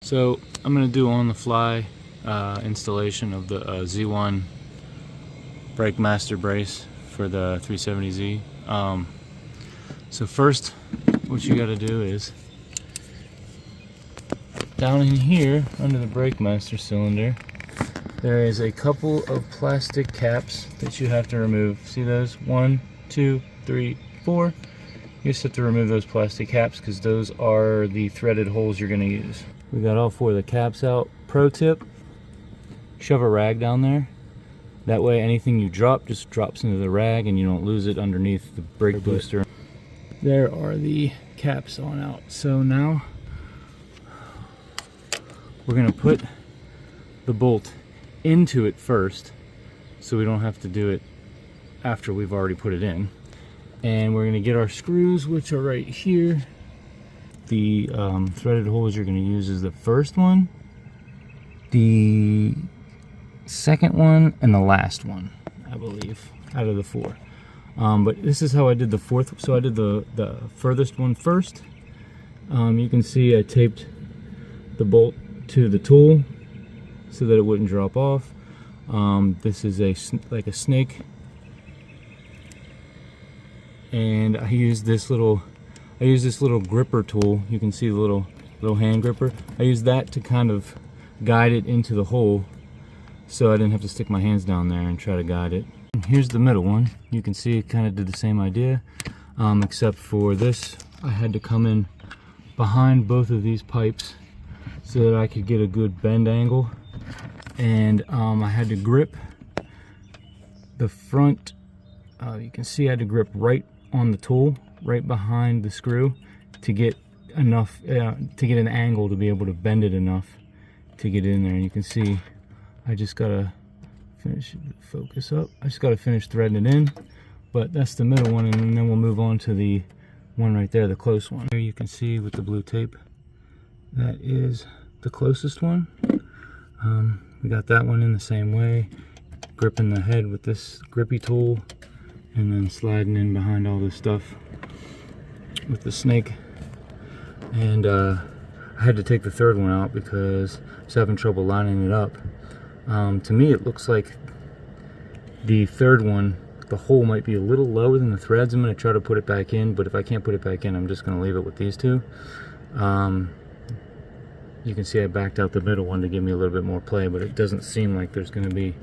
So I'm going to do on-the-fly installation of the Z1 Brake Master brace for the 370Z. So first, what you got to do is down in here under the Brake Master cylinder, there is a couple of plastic caps that you have to remove. See those? 1, 2, 3, 4. You just have to remove those plastic caps because those are the threaded holes you're going to use. We got all 4 of the caps out. Pro tip, shove a rag down there. That way anything you drop just drops into the rag and you don't lose it underneath the brake booster. There are the caps on out. So now we're going to put the bolt into it first so we don't have to do it after we've already put it in. And we're going to get our screws, which are right here. The threaded holes you're going to use is the first one, the second one, and the last one, I believe, out of the 4. But this is how I did the 4th. So I did the furthest one first. You can see I taped the bolt to the tool so that it wouldn't drop off. This is like a snake, and I used this little gripper tool. You can see the little hand gripper. I used that to kind of guide it into the hole, so I didn't have to stick my hands down there and try to guide it. And here's the middle one. You can see it kind of did the same idea, except for this, I had to come in behind both of these pipes so that I could get a good bend angle, and I had to grip the front. You can see I had to grip right on the tool, right behind the screw, to get enough to get an angle to be able to bend it enough to get in there. And you can see I just gotta finish, focus up, I just gotta finish threading it in. But that's the middle one, and then we'll move on to the one right there, the close one. Here you can see with the blue tape, that is the closest one. We got that one in the same way, gripping the head with this grippy tool and then sliding in behind all this stuff with the snake. And I had to take the third one out because I was having trouble lining it up. To me it looks like the third one, the hole might be a little lower than the threads. I'm going to try to put it back in, but if I can't put it back in, I'm just going to leave it with these two. You can see I backed out the middle one to give me a little bit more play, but it doesn't seem like there's going to be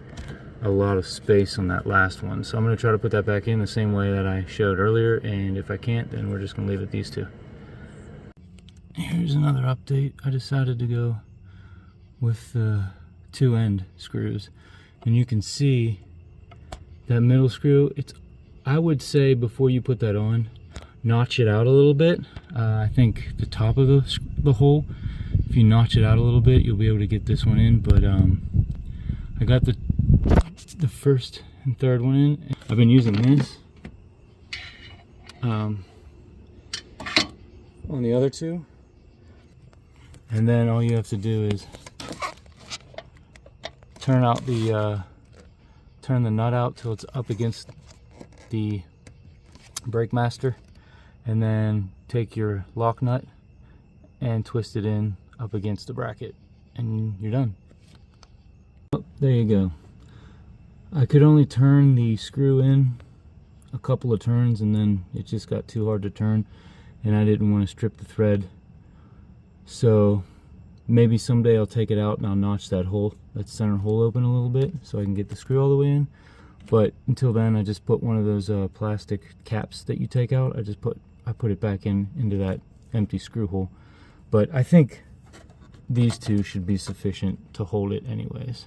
a lot of space on that last one. So I'm going to try to put that back in the same way that I showed earlier, and if I can't, then we're just going to leave it these two. Here's another update. I decided to go with the 2 end screws, and you can see that middle screw. I would say before you put that on, notch it out a little bit. I think the top of the hole, if you notch it out a little bit, you'll be able to get this one in. But I got the first and third one in. I've been using this on the other two, and then all you have to do is turn the nut out till it's up against the Brake Master, and then take your lock nut and twist it in up against the bracket, and you're done. Oh, there you go. I could only turn the screw in a couple of turns, and then it just got too hard to turn, and I didn't want to strip the thread. So maybe someday I'll take it out and I'll notch that center hole open a little bit so I can get the screw all the way in. But until then, I just put one of those plastic caps that you take out. I put it back into that empty screw hole. But I think these two should be sufficient to hold it anyways.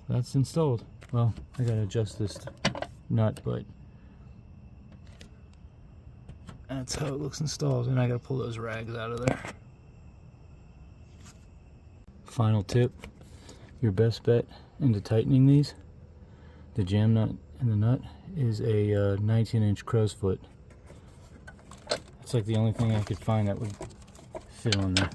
That's installed. Well, I gotta adjust this nut, but that's how it looks installed, and I gotta pull those rags out of there. Final tip, your best bet into tightening these, the jam nut and the nut, is a 19-inch crow's foot. It's like the only thing I could find that would fit on there.